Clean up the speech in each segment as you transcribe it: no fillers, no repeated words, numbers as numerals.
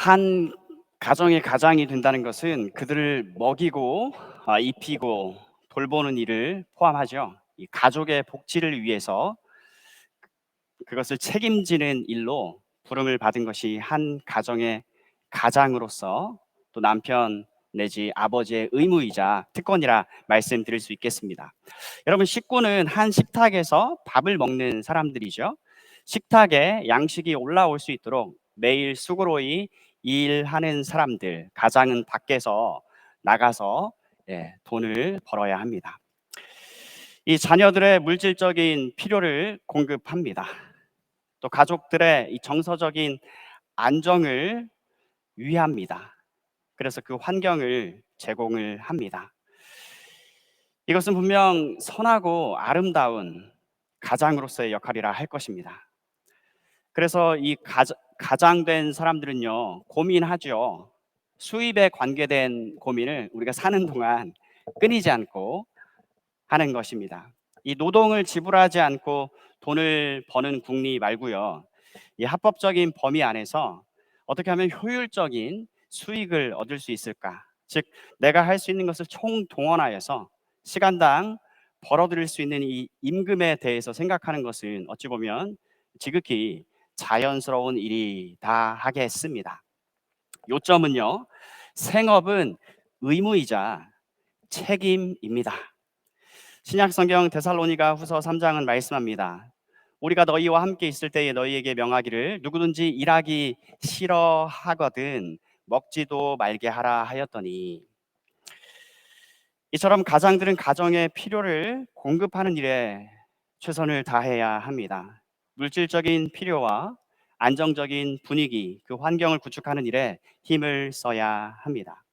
한 가정의 가장이 된다는 것은 그들을 먹이고 입히고 돌보는 일을 포함하죠. 이 가족의 복지를 위해서 그것을 책임지는 일로 부름을 받은 것이 한 가정의 가장으로서 또 남편 내지 아버지의 의무이자 특권이라 말씀드릴 수 있겠습니다. 여러분, 식구는 한 식탁에서 밥을 먹는 사람들이죠. 식탁에 양식이 올라올 수 있도록 매일 수고로이 일하는 사람들, 가장은 밖에서 나가서 돈을 벌어야 합니다. 이 자녀들의 물질적인 필요를 공급합니다. 또 가족들의 이 정서적인 안정을 위합니다. 그래서 그 환경을 제공을 합니다. 이것은 분명 선하고 아름다운 가장으로서의 역할이라 할 것입니다. 그래서 이 가장된 사람들은요, 고민하죠. 수입에 관계된 고민을 우리가 사는 동안 끊이지 않고 하는 것입니다. 이 노동을 지불하지 않고 돈을 버는 국리 말고요, 이 합법적인 범위 안에서 어떻게 하면 효율적인 수익을 얻을 수 있을까? 즉, 내가 할 수 있는 것을 총동원하여서 시간당 벌어들일 수 있는 이 임금에 대해서 생각하는 것은 어찌 보면 지극히 자연스러운 일이다 하겠습니다. 요점은요, 생업은 의무이자 책임입니다. 신약 성경 데살로니가 후서 3장은 말씀합니다. 우리가 너희와 함께 있을 때에 너희에게 명하기를 누구든지 일하기 싫어하거든 먹지도 말게 하라 하였더니, 이처럼 가장들은 가정의 필요를 공급하는 일에 최선을 다해야 합니다. 물질적인 필요와 안정적인 분위기, 그 환경을 구축하는 일에 힘을 써야 합니다.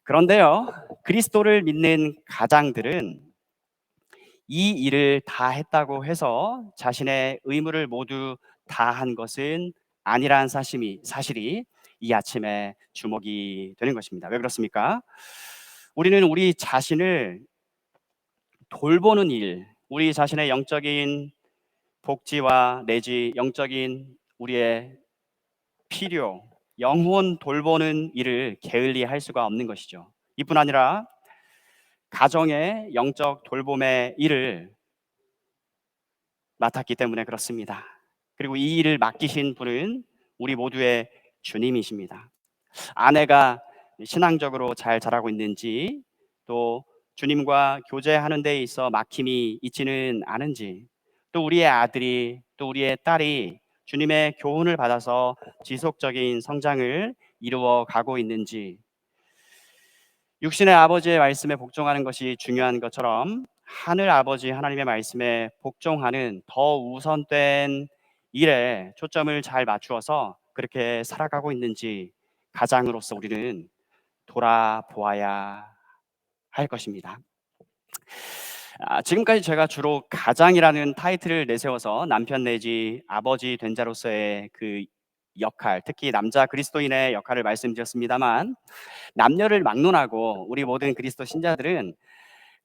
그런데요, 그리스도를 믿는 가장들은 이 일을 다 했다고 해서 자신의 의무를 모두 다한 것은 아니라는 사실이 이 아침에 주목이 되는 것입니다. 왜 그렇습니까? 우리는 우리 자신을 돌보는 일, 우리 자신의 영적인 복지와 내지 영적인 우리의 필요, 영혼 돌보는 일을 게을리 할 수가 없는 것이죠. 이뿐 아니라 가정의 영적 돌봄의 일을 맡았기 때문에 그렇습니다. 그리고 이 일을 맡기신 분은 우리 모두의 주님이십니다. 아내가 신앙적으로 잘 자라고 있는지, 또 주님과 교제하는 데 있어 막힘이 있지는 않은지, 또 우리의 아들이, 또 우리의 딸이 주님의 교훈을 받아서 지속적인 성장을 이루어 가고 있는지, 육신의 아버지의 말씀에 복종하는 것이 중요한 것처럼 하늘 아버지 하나님의 말씀에 복종하는 더 우선된 일에 초점을 잘 맞추어서 그렇게 살아가고 있는지 가장으로서 우리는 돌아보아야 할 것입니다. 지금까지 제가 주로 가장이라는 타이틀을 내세워서 남편 내지 아버지 된 자로서의 그 역할, 특히 남자 그리스도인의 역할을 말씀드렸습니다만, 남녀를 막론하고 우리 모든 그리스도 신자들은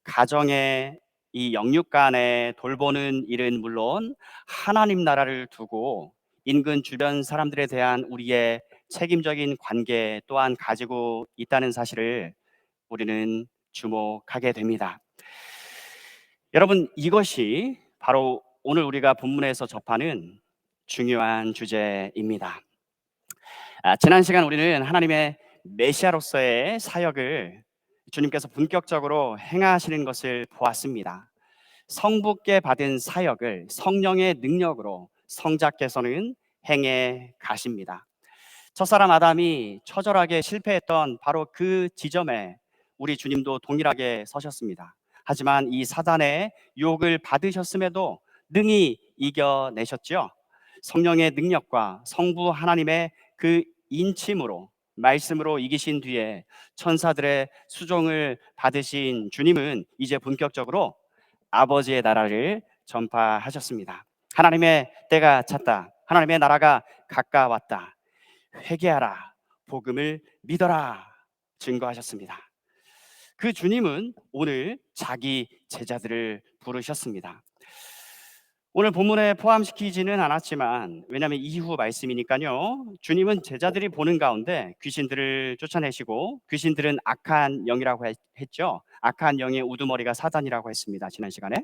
가정의 이 영육 간에 돌보는 일은 물론 하나님 나라를 두고 인근 주변 사람들에 대한 우리의 책임적인 관계 또한 가지고 있다는 사실을 우리는 주목하게 됩니다. 여러분, 이것이 바로 오늘 우리가 본문에서 접하는 중요한 주제입니다. 지난 시간 우리는 하나님의 메시아로서의 사역을 주님께서 본격적으로 행하시는 것을 보았습니다. 성부께 받은 사역을 성령의 능력으로 성자께서는 행해 가십니다. 첫사람 아담이 처절하게 실패했던 바로 그 지점에 우리 주님도 동일하게 서셨습니다. 하지만 이 사단의 유혹을 받으셨음에도 능히 이겨내셨죠. 성령의 능력과 성부 하나님의 그 인침으로, 말씀으로 이기신 뒤에 천사들의 수종을 받으신 주님은 이제 본격적으로 아버지의 나라를 전파하셨습니다. 하나님의 때가 찼다. 하나님의 나라가 가까웠다. 회개하라. 복음을 믿어라. 증거하셨습니다. 그 주님은 오늘 자기 제자들을 부르셨습니다. 오늘 본문에 포함시키지는 않았지만 왜냐하면 이후 말씀이니까요. 주님은 제자들이 보는 가운데 귀신들을 쫓아내시고 귀신들은 악한 영이라고 했죠. 악한 영의 우두머리가 사단이라고 했습니다. 지난 시간에.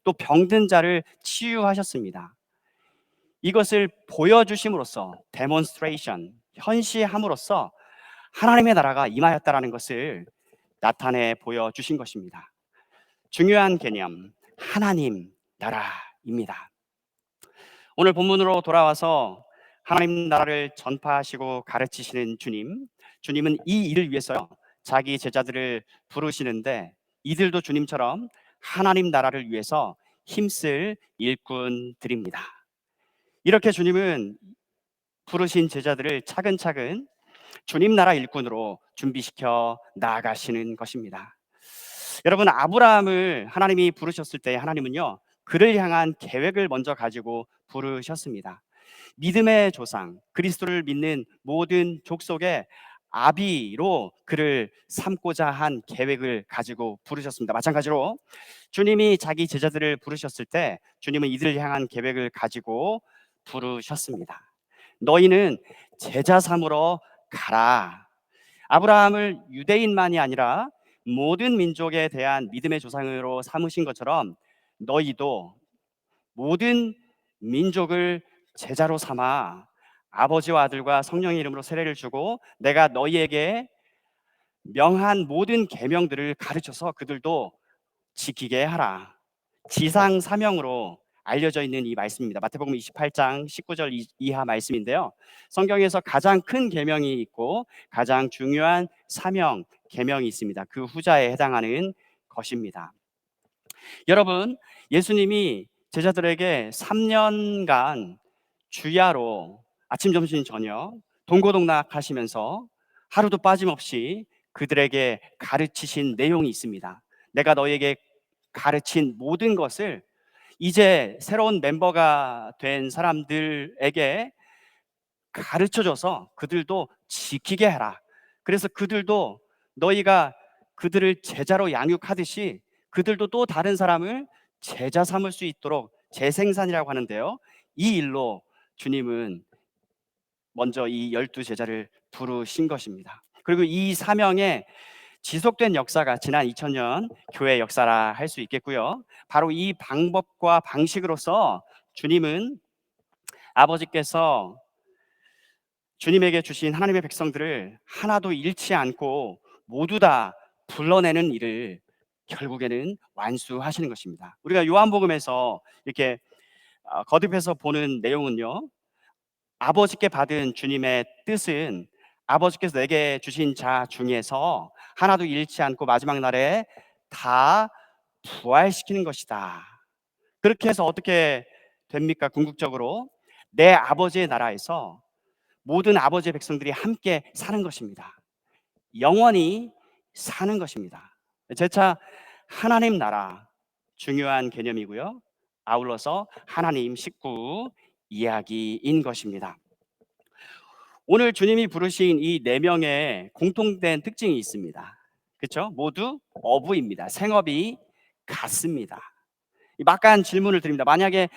또 병든 자를 치유하셨습니다. 이것을 보여주심으로써 데몬스트레이션, 현시함으로써 하나님의 나라가 임하였다라는 것을 나타내 보여주신 것입니다. 중요한 개념, 하나님 나라입니다. 오늘 본문으로 돌아와서 하나님 나라를 전파하시고 가르치시는 주님은 이 일을 위해서 자기 제자들을 부르시는데 이들도 주님처럼 하나님 나라를 위해서 힘쓸 일꾼들입니다. 이렇게 주님은 부르신 제자들을 차근차근 주님 나라 일꾼으로 준비시켜 나아가시는 것입니다. 여러분, 아브라함을 하나님이 부르셨을 때 하나님은요, 그를 향한 계획을 먼저 가지고 부르셨습니다. 믿음의 조상, 그리스도를 믿는 모든 족속의 아비로 그를 삼고자 한 계획을 가지고 부르셨습니다. 마찬가지로 주님이 자기 제자들을 부르셨을 때 주님은 이들을 향한 계획을 가지고 부르셨습니다. 너희는 제자 삼으러 가라. 아브라함을 유대인만이 아니라 모든 민족에 대한 믿음의 조상으로 삼으신 것처럼 너희도 모든 민족을 제자로 삼아 아버지와 아들과 성령의 이름으로 세례를 주고 내가 너희에게 명한 모든 계명들을 가르쳐서 그들도 지키게 하라. 지상 사명으로 알려져 있는 이 말씀입니다. 마태복음 28장 19절 이하 말씀인데요. 성경에서 가장 큰 계명이 있고 가장 중요한 사명 계명이 있습니다. 그 후자에 해당하는 것입니다. 여러분, 예수님이 제자들에게 3년간 주야로 아침, 점심, 저녁 동고동락 하시면서 하루도 빠짐없이 그들에게 가르치신 내용이 있습니다. 내가 너에게 가르친 모든 것을 이제 새로운 멤버가 된 사람들에게 가르쳐줘서 그들도 지키게 하라. 그래서 그들도 너희가 그들을 제자로 양육하듯이 그들도 또 다른 사람을 제자 삼을 수 있도록 재생산이라고 하는데요. 이 일로 주님은 먼저 이 12제자를 부르신 것입니다. 그리고 이 사명에 지속된 역사가 지난 2000년 교회 역사라 할 수 있겠고요. 바로 이 방법과 방식으로서 주님은 아버지께서 주님에게 주신 하나님의 백성들을 하나도 잃지 않고 모두 다 불러내는 일을 결국에는 완수하시는 것입니다. 우리가 요한복음에서 이렇게 거듭해서 보는 내용은요, 아버지께 받은 주님의 뜻은 아버지께서 내게 주신 자 중에서 하나도 잃지 않고 마지막 날에 다 부활시키는 것이다. 그렇게 해서 어떻게 됩니까? 궁극적으로 내 아버지의 나라에서 모든 아버지의 백성들이 함께 사는 것입니다. 영원히 사는 것입니다. 재차 하나님 나라 중요한 개념이고요. 아울러서 하나님 식구 이야기인 것입니다. 오늘 주님이 부르신 이 네 명의 공통된 특징이 있습니다. 그렇죠? 모두 어부입니다. 생업이 같습니다. 막간 질문을 드립니다. 만약에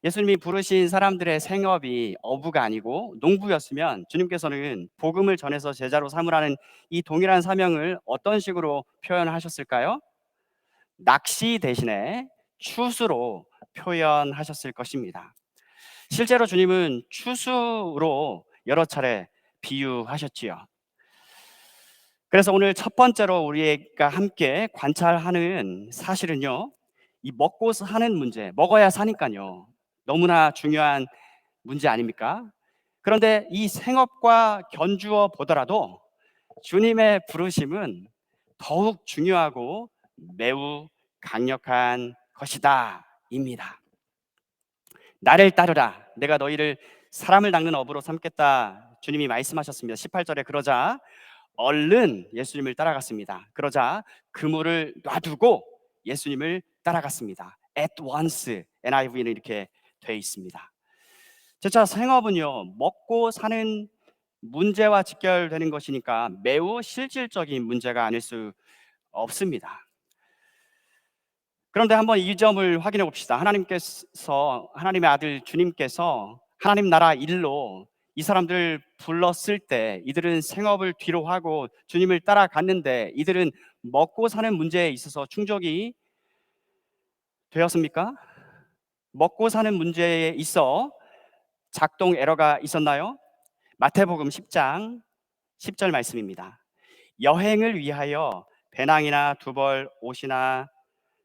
예수님이 부르신 사람들의 생업이 어부가 아니고 농부였으면 주님께서는 복음을 전해서 제자로 삼으라는 이 동일한 사명을 어떤 식으로 표현하셨을까요? 낚시 대신에 추수로 표현하셨을 것입니다. 실제로 주님은 추수로 여러 차례 비유하셨지요. 그래서 오늘 첫 번째로 우리가 함께 관찰하는 사실은요, 이 먹고 사는 문제, 먹어야 사니까요, 너무나 중요한 문제 아닙니까? 그런데 이 생업과 견주어 보더라도 주님의 부르심은 더욱 중요하고 매우 강력한 것이다 입니다. 나를 따르라, 내가 너희를 사람을 낚는 어부로 삼겠다 주님이 말씀하셨습니다. 18절에 그러자 얼른 예수님을 따라갔습니다. 그러자 그물을 놔두고 예수님을 따라갔습니다. At once, NIV는 이렇게 돼 있습니다. 자, 생업은요, 먹고 사는 문제와 직결되는 것이니까 매우 실질적인 문제가 아닐 수 없습니다. 그런데 한번 이 점을 확인해 봅시다. 하나님의 아들 주님께서 하나님 나라 일로 이 사람들을 불렀을 때 이들은 생업을 뒤로 하고 주님을 따라갔는데 이들은 먹고 사는 문제에 있어서 충족이 되었습니까? 먹고 사는 문제에 있어 작동 에러가 있었나요? 마태복음 10장 10절 말씀입니다. 여행을 위하여 배낭이나 두벌, 옷이나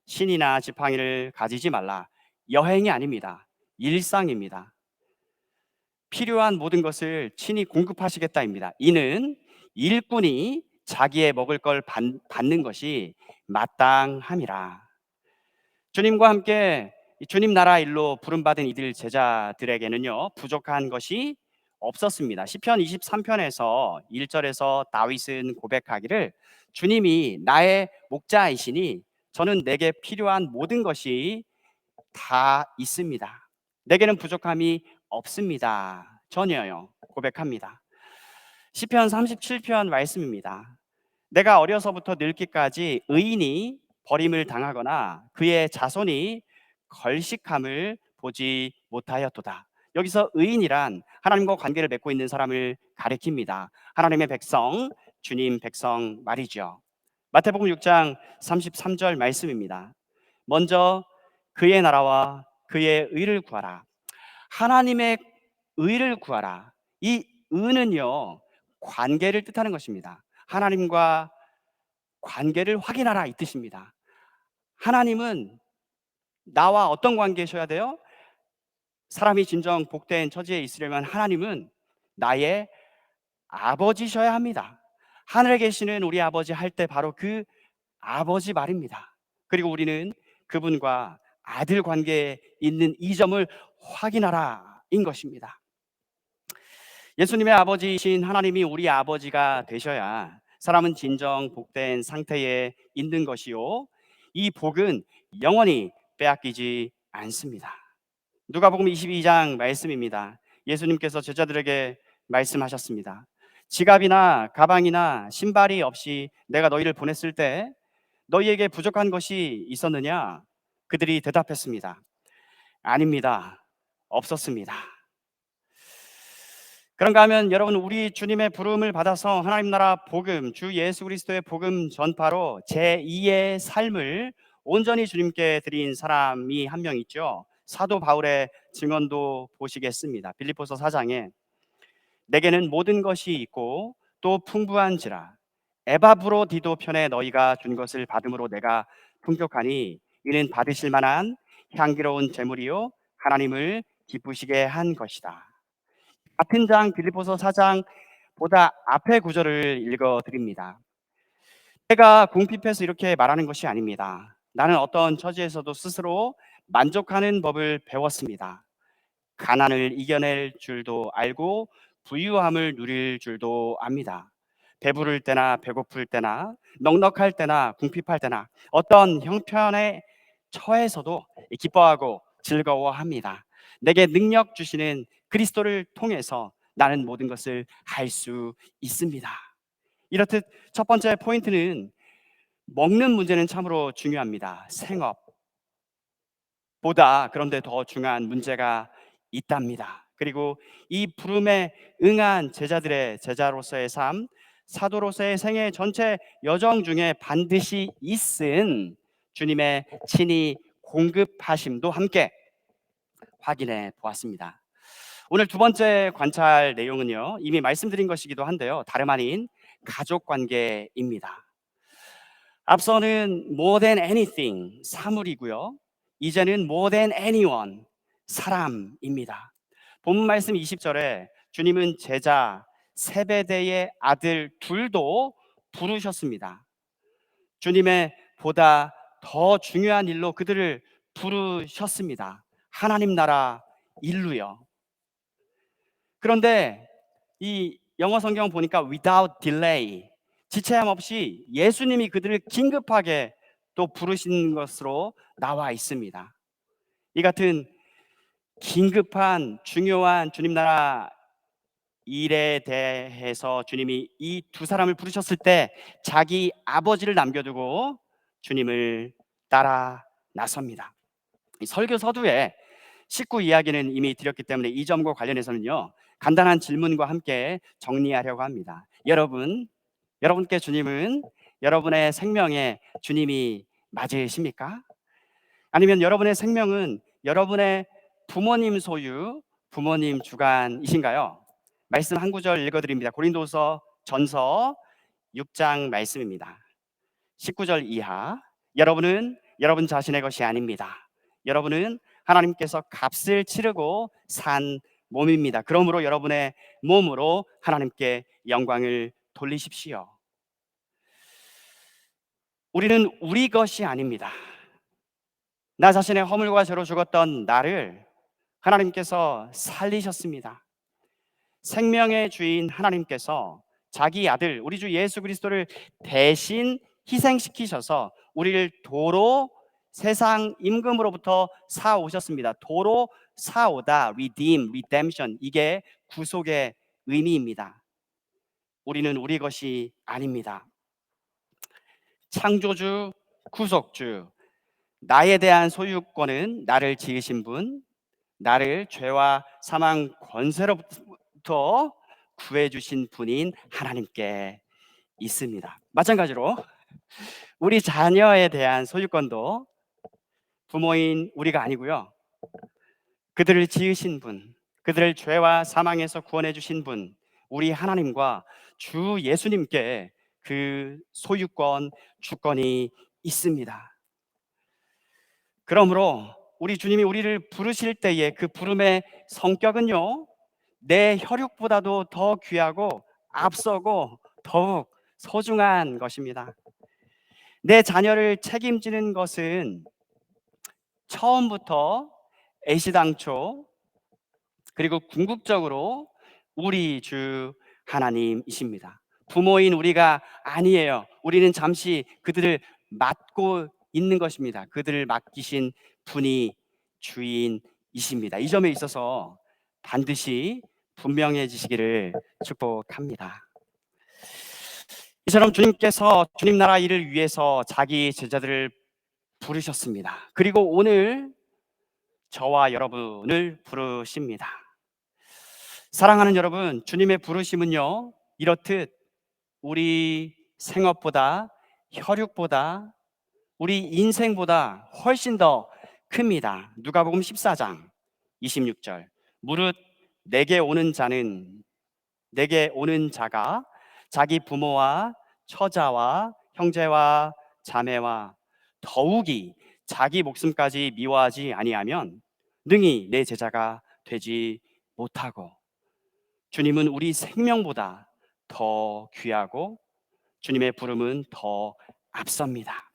신이나 지팡이를 가지지 말라. 여행이 아닙니다. 일상입니다. 필요한 모든 것을 친히 공급하시겠다입니다. 이는 일꾼이 자기의 먹을 걸 받는 것이 마땅함이라. 주님과 함께 이 주님 나라 일로 부름받은 이들 제자들에게는요 부족한 것이 없었습니다. 시편 23편에서 1절에서 다윗은 고백하기를 주님이 나의 목자이시니 저는 내게 필요한 모든 것이 다 있습니다. 내게는 부족함이 없습니다. 전혀요. 고백합니다. 시편 37편 말씀입니다. 내가 어려서부터 늙기까지 의인이 버림을 당하거나 그의 자손이 걸식함을 보지 못하였도다. 여기서 의인이란 하나님과 관계를 맺고 있는 사람을 가리킵니다. 하나님의 백성, 주님 백성 말이죠. 마태복음 6장 33절 말씀입니다. 먼저 그의 나라와 그의 의를 구하라. 하나님의 의를 구하라. 이 의는요 관계를 뜻하는 것입니다. 하나님과 관계를 확인하라 이 뜻입니다. 하나님은 나와 어떤 관계셔야 돼요? 사람이 진정 복된 처지에 있으려면 하나님은 나의 아버지셔야 합니다. 하늘에 계시는 우리 아버지 할 때 바로 그 아버지 말입니다. 그리고 우리는 그분과 아들 관계에 있는 이 점을 확인하라 인 것입니다. 예수님의 아버지이신 하나님이 우리 아버지가 되셔야 사람은 진정 복된 상태에 있는 것이요 이 복은 영원히 빼앗기지 않습니다. 누가복음 22장 말씀입니다. 예수님께서 제자들에게 말씀하셨습니다. 지갑이나 가방이나 신발이 없이 내가 너희를 보냈을 때 너희에게 부족한 것이 있었느냐? 그들이 대답했습니다. 아닙니다. 없었습니다. 그런가 하면 여러분 우리 주님의 부름을 받아서 하나님 나라 복음, 주 예수 그리스도의 복음 전파로 제2의 삶을 온전히 주님께 드린 사람이 한 명 있죠. 사도 바울의 증언도 보시겠습니다. 빌립보서 4장에 내게는 모든 것이 있고 또 풍부한지라 에바브로디도 편에 너희가 준 것을 받음으로 내가 풍족하니 이는 받으실 만한 향기로운 제물이요 하나님을 기쁘시게 한 것이다. 같은 장 빌립보서 4장보다 앞의 구절을 읽어 드립니다. 내가 궁핍해서 이렇게 말하는 것이 아닙니다. 나는 어떤 처지에서도 스스로 만족하는 법을 배웠습니다. 가난을 이겨낼 줄도 알고 부유함을 누릴 줄도 압니다. 배부를 때나 배고플 때나 넉넉할 때나 궁핍할 때나 어떤 형편에 처해서도 기뻐하고 즐거워합니다. 내게 능력 주시는 그리스도를 통해서 나는 모든 것을 할 수 있습니다. 이렇듯 첫 번째 포인트는 먹는 문제는 참으로 중요합니다. 생업보다 그런데 더 중요한 문제가 있답니다. 그리고 이 부름에 응한 제자들의 제자로서의 삶, 사도로서의 생애 전체 여정 중에 반드시 있은 주님의 친히 공급하심도 함께 확인해 보았습니다. 오늘 두 번째 관찰 내용은요 이미 말씀드린 것이기도 한데요 다름 아닌 가족 관계입니다. 앞서는 more than anything 사물이고요 이제는 more than anyone 사람입니다. 본문 말씀 20절에 주님은 제자 세베대의 아들 둘도 부르셨습니다. 주님의 보다 더 중요한 일로 그들을 부르셨습니다. 하나님 나라 일로요. 그런데 이 영어 성경 보니까 without delay 지체함 없이 예수님이 그들을 긴급하게 또 부르신 것으로 나와 있습니다. 이 같은 긴급한 중요한 주님 나라 일에 대해서 주님이 이 두 사람을 부르셨을 때 자기 아버지를 남겨두고 주님을 따라 나섭니다. 이 설교 서두에 식구 이야기는 이미 드렸기 때문에 이 점과 관련해서는요, 간단한 질문과 함께 정리하려고 합니다. 여러분께 주님은 여러분의 생명에 주님이 맞으십니까? 아니면 여러분의 생명은 여러분의 부모님 소유, 부모님 주관이신가요? 말씀 한 구절 읽어드립니다. 고린도서 전서 6장 말씀입니다. 19절 이하. 여러분은 여러분 자신의 것이 아닙니다. 여러분은 하나님께서 값을 치르고 산 몸입니다. 그러므로 여러분의 몸으로 하나님께 영광을 돌리십시오. 우리는 우리 것이 아닙니다. 나 자신의 허물과 죄로 죽었던 나를 하나님께서 살리셨습니다. 생명의 주인 하나님께서 자기 아들 우리 주 예수 그리스도를 대신 희생시키셔서 우리를 도로 세상 임금으로부터 사오셨습니다. 도로 사오다, redeem, redemption, 이게 구속의 의미입니다. 우리는 우리 것이 아닙니다. 창조주, 구속주, 나에 대한 소유권은 나를 지으신 분, 나를 죄와 사망 권세로부터 구해주신 분인 하나님께 있습니다. 마찬가지로 우리 자녀에 대한 소유권도 부모인 우리가 아니고요, 그들을 지으신 분, 그들을 죄와 사망에서 구원해 주신 분, 우리 하나님과 주 예수님께 그 소유권, 주권이 있습니다. 그러므로 우리 주님이 우리를 부르실 때에 그 부름의 성격은요, 내 혈육보다도 더 귀하고 앞서고 더욱 소중한 것입니다. 내 자녀를 책임지는 것은 처음부터 애시당초 그리고 궁극적으로 우리 주 하나님이십니다. 부모인 우리가 아니에요. 우리는 잠시 그들을 맡고 있는 것입니다. 그들을 맡기신 분이 주인이십니다. 이 점에 있어서 반드시 분명해지시기를 축복합니다. 이처럼 주님께서 주님 나라 일을 위해서 자기 제자들을 부르셨습니다. 그리고 오늘 저와 여러분을 부르십니다. 사랑하는 여러분, 주님의 부르심은요, 이렇듯 우리 생업보다, 혈육보다, 우리 인생보다 훨씬 더 큽니다. 누가복음 14장 26절. 무릇 내게 오는 자가 자기 부모와 처자와 형제와 자매와 더욱이 자기 목숨까지 미워하지 아니하면 능히 내 제자가 되지 못하고, 주님은 우리 생명보다 더 귀하고 주님의 부름은 더 앞섭니다.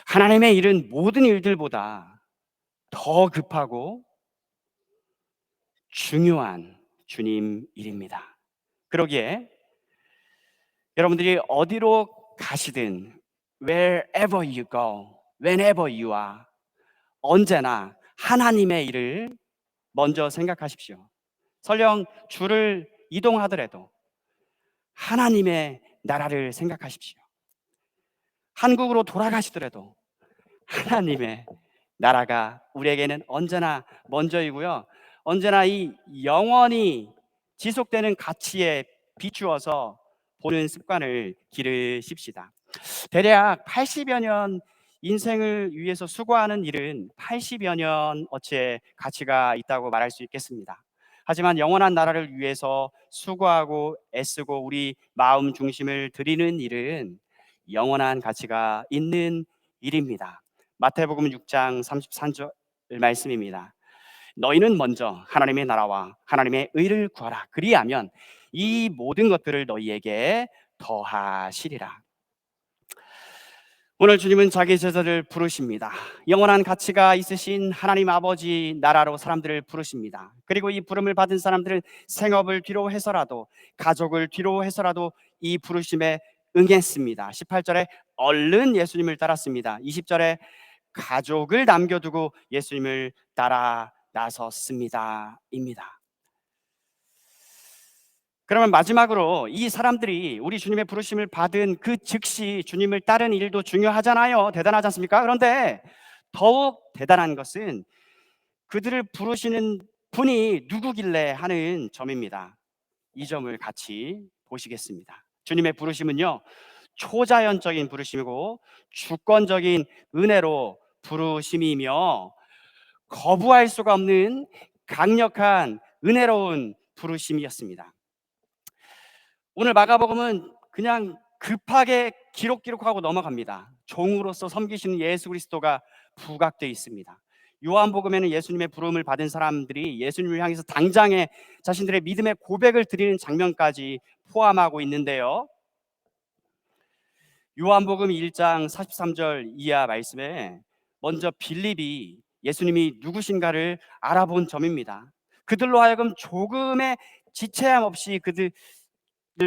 하나님의 일은 모든 일들보다 더 급하고 중요한 주님 일입니다. 그러기에 여러분들이 어디로 가시든, wherever you go, whenever you are, 언제나 하나님의 일을 먼저 생각하십시오. 설령 주를 이동하더라도 하나님의 나라를 생각하십시오. 한국으로 돌아가시더라도 하나님의 나라가 우리에게는 언제나 먼저이고요, 언제나 이 영원히 지속되는 가치에 비추어서 보는 습관을 기르십시다. 대략 80여 년 인생을 위해서 수고하는 일은 80여 년 어치의 가치가 있다고 말할 수 있겠습니다. 하지만 영원한 나라를 위해서 수고하고 애쓰고 우리 마음 중심을 드리는 일은 영원한 가치가 있는 일입니다. 마태복음 6장 33절 말씀입니다. 너희는 먼저 하나님의 나라와 하나님의 의를 구하라. 그리하면 이 모든 것들을 너희에게 더하시리라. 오늘 주님은 자기 제자를 부르십니다. 영원한 가치가 있으신 하나님 아버지 나라로 사람들을 부르십니다. 그리고 이 부름을 받은 사람들은 생업을 뒤로 해서라도, 가족을 뒤로 해서라도 이 부르심에 응했습니다. 18절에 얼른 예수님을 따랐습니다. 20절에 가족을 남겨두고 예수님을 따라 나섰습니다. 입니다. 그러면 마지막으로 이 사람들이 우리 주님의 부르심을 받은 그 즉시 주님을 따른 일도 중요하잖아요. 대단하지 않습니까? 그런데 더욱 대단한 것은 그들을 부르시는 분이 누구길래 하는 점입니다. 이 점을 같이 보시겠습니다. 주님의 부르심은요, 초자연적인 부르심이고 주권적인 은혜로 부르심이며 거부할 수가 없는 강력한 은혜로운 부르심이었습니다. 오늘 마가복음은 그냥 급하게 기록하고 넘어갑니다. 종으로서 섬기시는 예수 그리스도가 부각되어 있습니다. 요한복음에는 예수님의 부름을 받은 사람들이 예수님을 향해서 당장에 자신들의 믿음의 고백을 드리는 장면까지 포함하고 있는데요. 요한복음 1장 43절 이하 말씀에 먼저 빌립이 예수님이 누구신가를 알아본 점입니다. 그들로 하여금 조금의 지체함 없이 그들을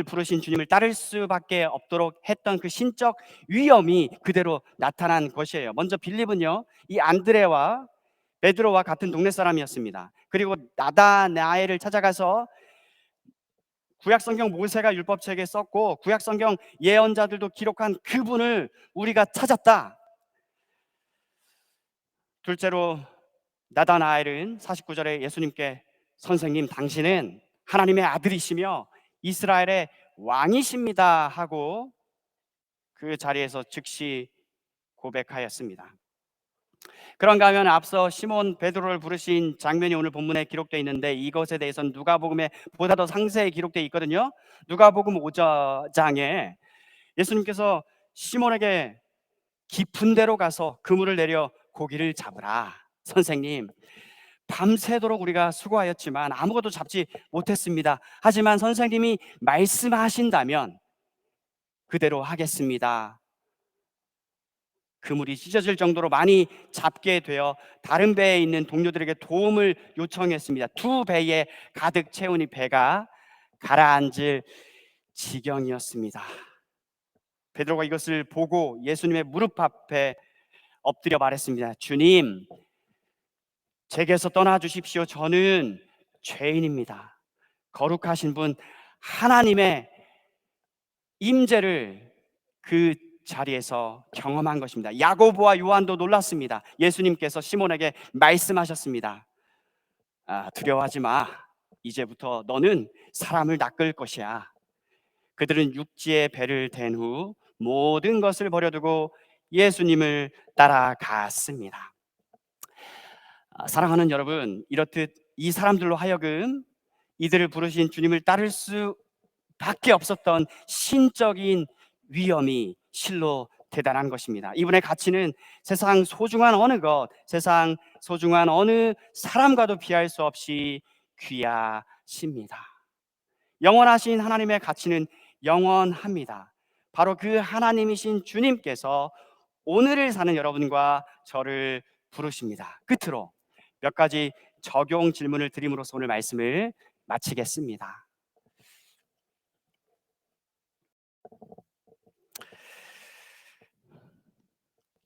부르신 주님을 따를 수밖에 없도록 했던 그 신적 위엄이 그대로 나타난 것이에요. 먼저 빌립은요, 이 안드레와 베드로와 같은 동네 사람이었습니다. 그리고 나다나엘을 찾아가서 구약성경 모세가 율법책에 썼고 구약성경 예언자들도 기록한 그분을 우리가 찾았다. 둘째로 나다나엘은 49절에 예수님께 선생님, 당신은 하나님의 아들이시며 이스라엘의 왕이십니다 하고 그 자리에서 즉시 고백하였습니다. 그런가 하면 앞서 시몬 베드로를 부르신 장면이 오늘 본문에 기록되어 있는데 이것에 대해서는 누가복음에 보다 더 상세히 기록되어 있거든요. 누가복음 5장에 예수님께서 시몬에게 깊은 데로 가서 그물을 내려 고기를 잡으라. 선생님, 밤새도록 우리가 수고하였지만 아무것도 잡지 못했습니다. 하지만 선생님이 말씀하신다면 그대로 하겠습니다. 그물이 찢어질 정도로 많이 잡게 되어 다른 배에 있는 동료들에게 도움을 요청했습니다. 2배에 가득 채우니 배가 가라앉을 지경이었습니다. 베드로가 이것을 보고 예수님의 무릎 앞에 엎드려 말했습니다. 주님, 제게서 떠나 주십시오. 저는 죄인입니다. 거룩하신 분 하나님의 임재를 그 자리에서 경험한 것입니다. 야고보와 요한도 놀랐습니다. 예수님께서 시몬에게 말씀하셨습니다. 두려워하지 마. 이제부터 너는 사람을 낚을 것이야. 그들은 육지에 배를 댄 후 모든 것을 버려두고 예수님을 따라갔습니다. 사랑하는 여러분, 이렇듯 이 사람들로 하여금 이들을 부르신 주님을 따를 수밖에 없었던 신적인 위엄이 실로 대단한 것입니다. 이분의 가치는 세상 소중한 어느 것, 세상 소중한 어느 사람과도 비할 수 없이 귀하십니다. 영원하신 하나님의 가치는 영원합니다. 바로 그 하나님이신 주님께서 오늘을 사는 여러분과 저를 부르십니다. 끝으로 몇 가지 적용 질문을 드림으로써 오늘 말씀을 마치겠습니다.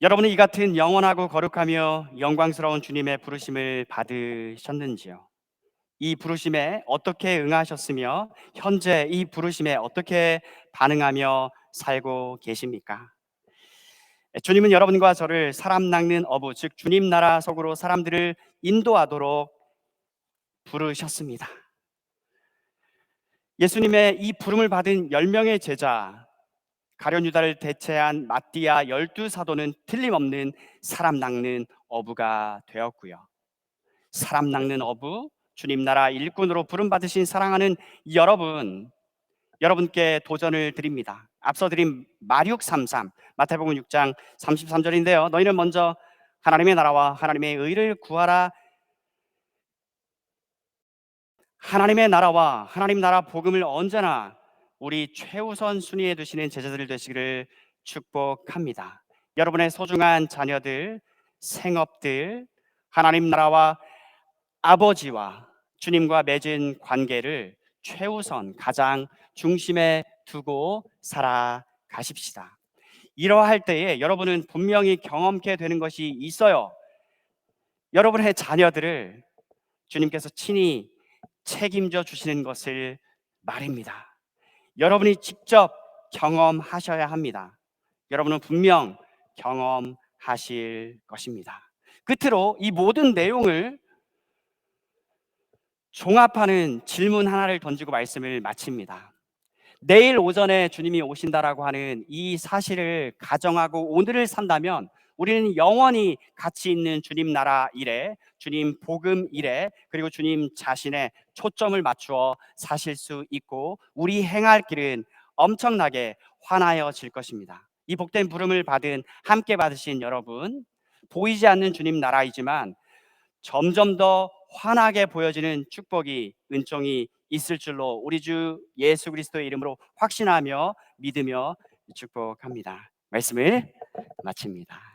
여러분은 이 같은 영원하고 거룩하며 영광스러운 주님의 부르심을 받으셨는지요? 이 부르심에 어떻게 응하셨으며 현재 이 부르심에 어떻게 반응하며 살고 계십니까? 주님은 여러분과 저를 사람 낚는 어부, 즉 주님 나라 속으로 사람들을 인도하도록 부르셨습니다. 예수님의 이 부름을 받은 10명의 제자, 가룟 유다를 대체한 마띠아 12사도는 틀림없는 사람 낚는 어부가 되었고요. 사람 낚는 어부, 주님 나라 일꾼으로 부름받으신 사랑하는 여러분께 도전을 드립니다. 앞서 드린 마륙 33, 마태복음 6장 33절인데요. 너희는 먼저 하나님의 나라와 하나님의 의를 구하라. 하나님의 나라와 하나님 나라 복음을 언제나 우리 최우선 순위에 두시는 제자들 되시기를 축복합니다. 여러분의 소중한 자녀들, 생업들, 하나님 나라와 아버지와 주님과 맺은 관계를 최우선, 가장 중심에 두고 살아가십시다. 이러할 때에 여러분은 분명히 경험케 되는 것이 있어요. 여러분의 자녀들을 주님께서 친히 책임져 주시는 것을 말입니다. 여러분이 직접 경험하셔야 합니다. 여러분은 분명 경험하실 것입니다. 끝으로 이 모든 내용을 종합하는 질문 하나를 던지고 말씀을 마칩니다. 내일 오전에 주님이 오신다라고 하는 이 사실을 가정하고 오늘을 산다면 우리는 영원히 가치 있는 주님 나라 일에, 주님 복음 일에, 그리고 주님 자신의 초점을 맞추어 사실 수 있고 우리 행할 길은 엄청나게 환하여질 것입니다. 이 복된 부름을 받은 함께 받으신 여러분, 보이지 않는 주님 나라이지만 점점 더 환하게 보여지는 축복이, 은총이 있을 줄로 우리 주 예수 그리스도의 이름으로 확신하며 믿으며 축복합니다. 말씀을 마칩니다.